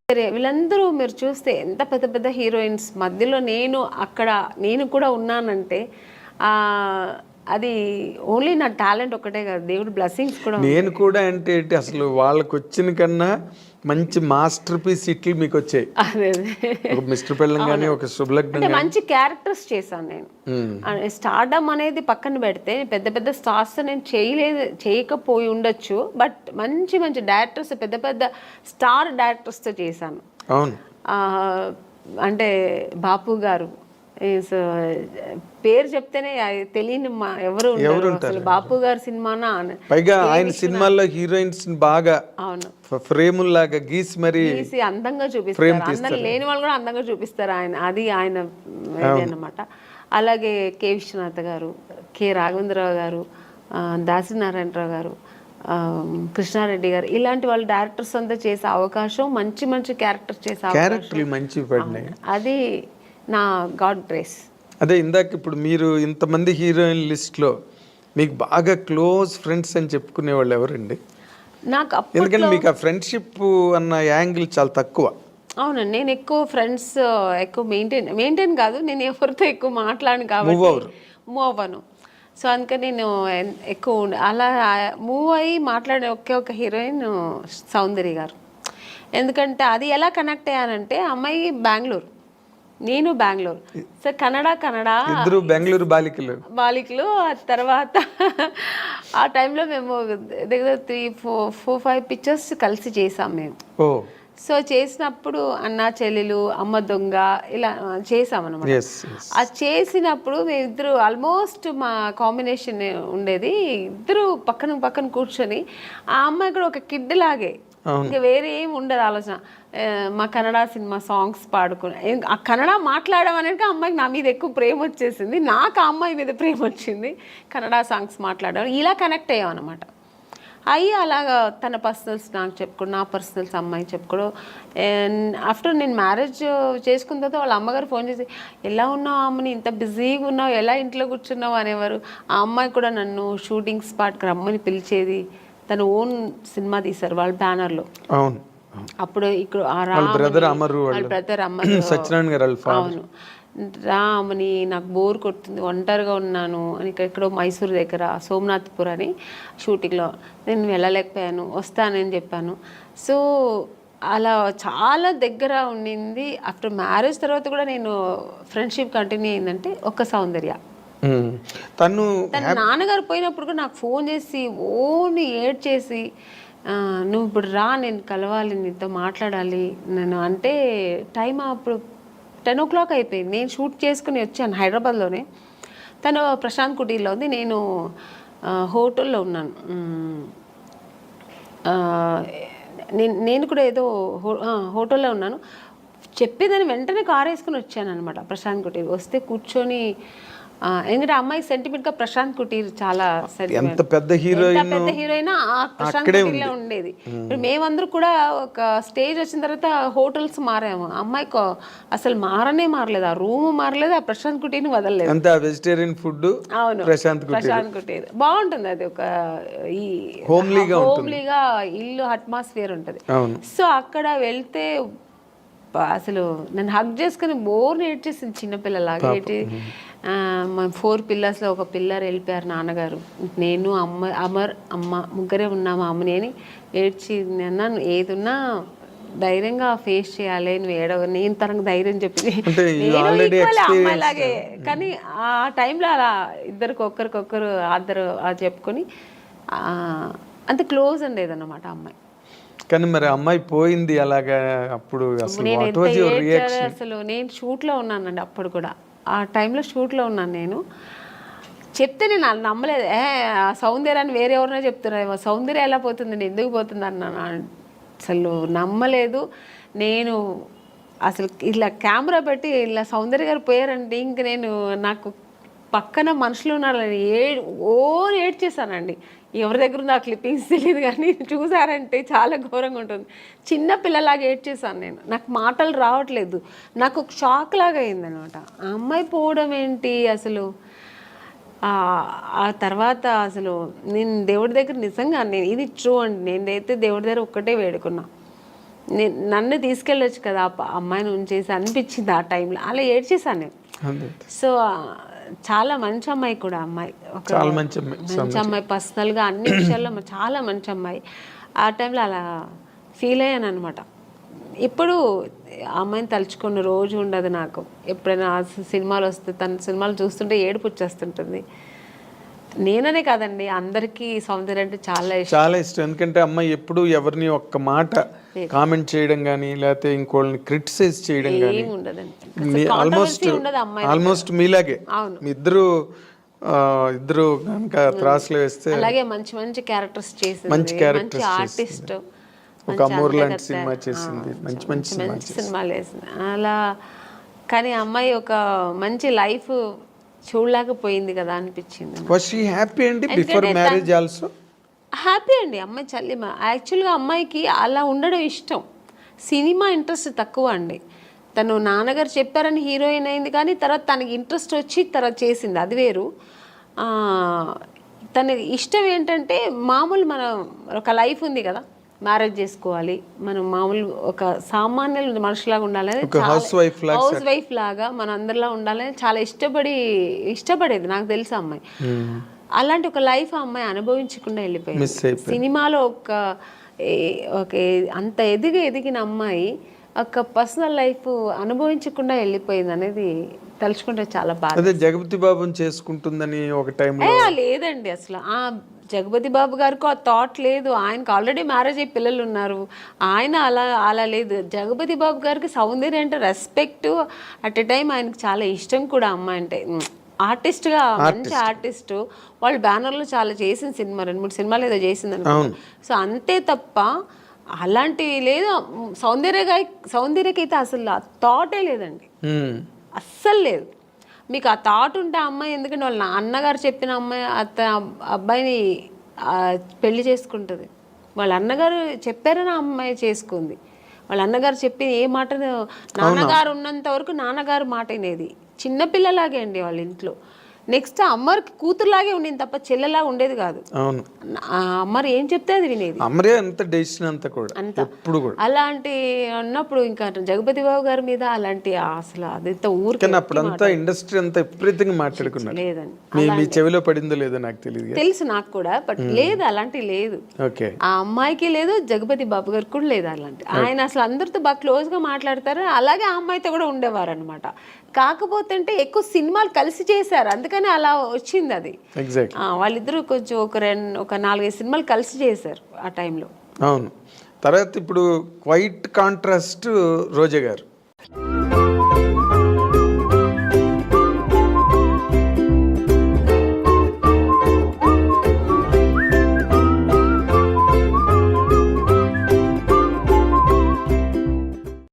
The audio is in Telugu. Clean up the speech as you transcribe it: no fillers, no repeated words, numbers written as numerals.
సరే వీళ్ళందరూ మీరు చూస్తే ఎంత పెద్ద పెద్ద హీరోయిన్స్ మధ్యలో నేను కూడా ఉన్నానంటే అది ఓన్లీ నా టాలెంట్ ఒకటే కాదు, దేవుడు బ్లెస్సింగ్స్ కూడా. నేను కూడా అంటే అసలు వాళ్ళకి వచ్చిన కన్నా మంచి మాస్టర్ పీస్ ఇట్లు మీకు వచ్చాయి. అదే ఒక మిస్టర్ పెళ్ళం కానీ ఒక శుభలగ్నం మంచి క్యారెక్టర్స్ చేశాను నేను. స్టార్డమ్ అనేది పక్కన పెడితే పెద్ద పెద్ద స్టార్స్ నేను చేయకపోయి ఉండొచ్చు, బట్ మంచి మంచి డైరెక్టర్స్, పెద్ద పెద్ద స్టార్ డైరెక్టర్స్తో చేశాను. అవును. అంటే బాపు గారు పేరు చెప్తేనే తెలియని ఎవరు అసలు బాపు గారి సినిమానా. పైగా ఆయన సినిమాల్లో హీరోయిన్స్ బాగా అవును ఫ్రేముల్లాగా గీసి మరి అందంగా చూపిస్తారు, అందరు లేని వాళ్ళు కూడా అందంగా చూపిస్తారు ఆయన, అది ఆయన అన్నమాట. అలాగే కె విశ్వనాథ్ గారు, కె రాఘవేంద్రరావు గారు, దాసనారాయణరావు గారు, కృష్ణారెడ్డి గారు, ఇలాంటి వాళ్ళు డైరెక్టర్స్ అంతా చేసే అవకాశం, మంచి మంచి క్యారెక్టర్స్ చేసే అవకాశం, మంచి పడినాయి. అది నా గాడ్ గ్రేస్. అదే ఇందాక ఇప్పుడు మీరు ఇంతమంది హీరోయిన్ లిస్ట్లో మీకు బాగా క్లోజ్ ఫ్రెండ్స్ అని చెప్పుకునే వాళ్ళు ఎవరండి? నాకు ఎందుకంటే మీకు ఆ ఫ్రెండ్షిప్ అన్న యాంగిల్ చాలా తక్కువ. అవునండి, నేను ఎక్కువ ఫ్రెండ్స్ ఎక్కువ మెయింటైన్ కాదు, నేను ఎవరితో ఎక్కువ మాట్లాడను కాబట్టి మూవ్ అవ్వను. సో అందుకని నేను ఎక్కువ అలా మూవ్ అయ్యి మాట్లాడే ఒక హీరోయిన్ సౌందర్య గారు. ఎందుకంటే అది ఎలా కనెక్ట్ అయ్యానంటే, అమ్మాయి బెంగళూరు, నేను బెంగళూరు, సో ఇద్దరు బెంగళూరు బాలికలు. తర్వాత ఆ టైంలో మేము దగ్గర 3-4-5 పిక్చర్స్ కలిసి చేసాం మేము. సో చేసినప్పుడు అన్న చెల్లెలు, అమ్మ దొంగ, ఇలా చేసామన్నమాట. అది చేసినప్పుడు మేమిద్దరు ఆల్మోస్ట్ మా కాంబినేషన్ ఉండేది, ఇద్దరు పక్కన పక్కన కూర్చొని, ఆ అమ్మాయి కూడా ఒక కిడ్ లాగే, ఇంకా వేరే ఏం ఉండదు ఆలోచన. మా కన్నడ సినిమా సాంగ్స్ పాడుకుని, ఆ కన్నడ మాట్లాడడం అనేది అమ్మాయికి నా మీద ఎక్కువ ప్రేమ వచ్చేసింది, నాకు ఆ అమ్మాయి మీద ప్రేమ వచ్చింది, కన్నడ సాంగ్స్ మాట్లాడడం, ఇలా కనెక్ట్ అయ్యాం అనమాట. అయ్యి అలాగా తన పర్సనల్స్ నాకు చెప్పుకోవడం, నా పర్సనల్స్ అమ్మాయి చెప్పుకోవడం. ఆఫ్టర్ నేను మ్యారేజ్ చేసుకున్న తర్వాత వాళ్ళ అమ్మగారు ఫోన్ చేసి, ఎలా ఉన్నావు అమ్మని, ఇంత బిజీగా ఉన్నావు, ఎలా ఇంట్లో కూర్చున్నావు అనేవారు. ఆ అమ్మాయి కూడా నన్ను షూటింగ్ స్పాట్కి రమ్మని పిలిచేది. తన ఓన్ సినిమా తీశారు వాళ్ళ బ్యానర్లో. అవును. అప్పుడు ఇక్కడ బ్రదర్ అమరు, అవును, రామని నాకు బోర్ కొడుతుంది, ఒంటరిగా ఉన్నాను అని, ఎక్కడో మైసూర్ దగ్గర సోమనాథ్పూర్ అని షూటింగ్లో నేను వెళ్ళలేకపోయాను, వస్తానని చెప్పాను. సో అలా చాలా దగ్గర ఉండింది. ఆఫ్టర్ మ్యారేజ్ తర్వాత కూడా నేను ఫ్రెండ్షిప్ కంటిన్యూ అయిందంటే ఒక సౌందర్య. తన నాన్నగారు పోయినప్పుడు కూడా నాకు ఫోన్ చేసి ఓన్లీ ఏడ్ చేసి, నువ్వు ఇప్పుడు రా, నేను కలవాలి, నీతో మాట్లాడాలి నేను అంటే. టైం అప్పుడు 10 o'clock అయిపోయింది, నేను షూట్ చేసుకుని వచ్చాను హైదరాబాద్లోనే. తను ప్రశాంత్ కుటీర్లో ఉంది, నేను హోటల్లో ఉన్నాను. నేను కూడా ఏదో హోటల్లో ఉన్నాను. చెప్పేదాన్ని వెంటనే కారు వేసుకుని వచ్చాను అనమాట ప్రశాంత్ కుటీర్. వస్తే కూర్చొని, ఎందుకంటే అమ్మాయి సెంటిమెంట్ గా ప్రశాంత్ కుటీర్ చాలా ఎంత పెద్ద హీరోయిన్ ప్రశాంత్ కుటీర్లో ఉండేది. మేమందరూ కూడా ఒక స్టేజ్ వచ్చిన తర్వాత హోటల్స్ మారాము, అమ్మాయికి అసలు మారలేదు, ఆ రూమ్ మారలేదు, ఆ ప్రశాంత్ కుటీర్ని వదలలేదు. Vegetarian food. అవును, ప్రశాంత్ కుటీర్ బాగుంటుంది, అది ఒక ఈ హోమ్లీగా ఇల్లు అట్మాస్ఫియర్ ఉంటుంది. సో అక్కడ వెళ్తే అసలు నన్ను హగ్ చేసుకుని బోర్ ఏడ్చేసింది, చిన్నపిల్లలాగా ఏడ్చి. మా 4 పిల్లర్స్లో ఒక పిల్లర్ వెళ్ళిపోయారు నాన్నగారు, నేను అమ్మ ముగ్గురే ఉన్నాము, అమ్మని అని ఏడ్చి. అన్నాను, ఏదున్నా ధైర్యంగా ఫేస్ చేయాలి, నువ్వు నేను తనకు ధైర్యం చెప్పింది, నేను అమ్మాయిలాగే. కానీ ఆ టైంలో అలా ఒకరికొకరు అందరు చెప్పుకొని అంత క్లోజ్ ఉండేదన్నమాట అమ్మాయి. కానీ మరి అమ్మాయి పోయింది అలాగా, అప్పుడు అసలు నేను షూట్లో ఉన్నానండి, అప్పుడు కూడా ఆ టైంలో షూట్లో ఉన్నాను. నేను చెప్తే నేను నమ్మలేదు, సౌందర్యాన్ని వేరే ఎవరైనా చెప్తున్నారు, సౌందర్య ఎలా పోతుంది, ఎందుకు పోతుంది అన్నాను. అసలు నమ్మలేదు నేను. అసలు ఇలా కెమెరా పెట్టి ఇలా సౌందర్య గారు పోయారంటే ఇంక నాకు పక్కన మనుషులు ఉన్నారని ఏడ్చేసానండి. ఎవరి దగ్గర ఉంది ఆ క్లిప్పింగ్స్ తెలియదు, కానీ చూసారంటే చాలా ఘోరంగా ఉంటుంది. చిన్న పిల్లలాగా ఏడ్చేసాను నేను, నాకు మాటలు రావట్లేదు, నాకు ఒక షాక్ లాగా అయిందనమాట. ఆ అమ్మాయి పోవడం ఏంటి అసలు. ఆ తర్వాత అసలు నేను దేవుడి దగ్గర నిజంగా ఇది ట్రూ అండి, నేనైతే దేవుడి దగ్గర ఒక్కటే వేడుకున్నా, నన్ను తీసుకెళ్ళొచ్చు కదా అమ్మాయిని ఉంచేసి అనిపించింది ఆ టైంలో. అలా ఏడ్చేసాను నేను. సో చాలా మంచి అమ్మాయి కూడా అమ్మాయి, ఒక మంచి అమ్మాయి, పర్సనల్గా అన్ని విషయాల్లో చాలా మంచి అమ్మాయి. ఆ టైంలో అలా ఫీల్ అయ్యాను అనమాట. ఇప్పుడు అమ్మాయిని తలుచుకున్న రోజు ఉండదు నాకు. ఎప్పుడైనా సినిమాలు వస్తే తన సినిమాలు చూస్తుంటే ఏడుపు వచ్చేస్తుంటుంది. నేననే కాదండి, అందరికీ సౌందర్య అంటే చాలా ఇష్టం. ఎందుకంటే అమ్మాయి ఎప్పుడు ఎవరిని ఒక్క మాట కామెంట్ చేయడం కానీ లేకపోతే ఇంకోళ్ళని క్రిటిసైజ్ చేయడం కానీ ఉండదండి. ఆల్మోస్ట్ మీలాగే మీ ఇద్దరు కనుక త్రాసులు వేస్తే అలాగే మంచి మంచి క్యారెక్టర్స్ చేసింది, మంచి ఆర్టిస్ట్, ఒక అమూర్ లాంటి సినిమా చేసింది, మంచి మంచి సినిమాలు వేసింది అలా. కానీ అమ్మాయి ఒక మంచి లైఫ్ చూడలేకపోయింది కదా అనిపించింది. వాస్ షీ హ్యాపీ అండి బిఫోర్ మ్యారేజ్ ఆల్సో? హ్యాపీ అండి అమ్మాయి చల్లిమ. యాక్చువల్గా అమ్మాయికి అలా ఉండడం ఇష్టం, సినిమా ఇంట్రెస్ట్ తక్కువ అండి. తను నాన్నగారు చెప్పారని హీరోయిన్ అయింది, కానీ తర్వాత తనకి ఇంట్రెస్ట్ వచ్చి తర్వాత చేసింది, అది వేరు. తన ఇష్టం ఏంటంటే మామూలు మన ఒక లైఫ్ ఉంది కదా, మ్యారేజ్ చేసుకోవాలి, మనం మామూలు ఒక సామాన్య మనుషులాగా ఉండాలని, హౌస్ వైఫ్ లాగా మన అందరిలా ఉండాలని చాలా ఇష్టపడేది నాకు తెలుసు అమ్మాయి. అలాంటి ఒక లైఫ్ ఆ అమ్మాయి అనుభవించకుండా వెళ్ళిపోయింది. సినిమాలో ఒక అంత ఎదిగిన అమ్మాయి ఒక పర్సనల్ లైఫ్ అనుభవించకుండా వెళ్ళిపోయింది అనేది తలుచుకుంటే చాలా బాధ. అదే జగపతి బాబుని చేసుకుంటుందని ఒక టైంలో లేదండి, అసలు ఆ జగపతి బాబు గారికి ఆ థాట్ లేదు. ఆయనకు ఆల్రెడీ మ్యారేజ్ అయ్యి పిల్లలు ఉన్నారు, ఆయన అలా లేదు. జగపతి బాబు గారికి సౌందర్య అంటే రెస్పెక్ట్, అట్ ఎ టైం ఆయనకు చాలా ఇష్టం కూడా అమ్మాయి అంటే. ఆర్టిస్ట్గా మంచి ఆర్టిస్ట్, వాళ్ళు బ్యానర్లో చాలా చేసిన సినిమా 2-3 సినిమాలు ఏదో చేసింది అనుకో. సో అంతే తప్ప అలాంటివి లేదు. సౌందర్యకైతే అసలు ఆ థాటే లేదండి, అస్సలు లేదు. మీకు ఆ థాట్ ఉంటే ఆ అమ్మాయి, ఎందుకంటే వాళ్ళ అన్నగారు చెప్పిన అమ్మాయి అబ్బాయిని పెళ్లి చేసుకుంటుంది. వాళ్ళ అన్నగారు చెప్పారని ఆ అమ్మాయి చేసుకుంది. వాళ్ళ అన్నగారు చెప్పి ఏ మాట, నాన్నగారు ఉన్నంత వరకు నాన్నగారు మాట వినేది. చిన్నపిల్లలాగే అండి వాళ్ళ ఇంట్లో. నెక్స్ట్ అమ్మకి కూతురులాగే ఉండేది తప్ప చెల్లెలాగా ఉండేది కాదు. అమ్మరు ఏం చెప్తే అది వినేది. అలాంటి అన్నప్పుడు ఇంకా జగపతి బాబు గారి మీద అలాంటి అసలు అదంతా ఊరికి ఇండస్ట్రీ అంతా విపరీతంగా మాట్లాడుకున్నారు. లేదండి, చెవిలో పడిందో లేదో నాకు తెలియదు, తెలుసు నాకు కూడా, బట్ లేదు అలాంటి లేదు. ఆ అమ్మాయికి లేదు, జగపతి బాబు గారికి కూడా లేదు అలాంటి. ఆయన అసలు అందరితో బాగా క్లోజ్ గా మాట్లాడతారు, అలాగే ఆ అమ్మాయితో కూడా ఉండేవారు అనమాట. కాకపోతే అంటే ఎక్కువ సినిమాలు కలిసి చేశారు, అందుకని అలా వచ్చింది అది. వాళ్ళిద్దరూ కొంచెం ఒక 4-5 సినిమాలు కలిసి చేశారు ఆ టైంలో. అవును. తర్వాత ఇప్పుడు క్వైట్ కాంట్రాస్ట్ రోజా గారు.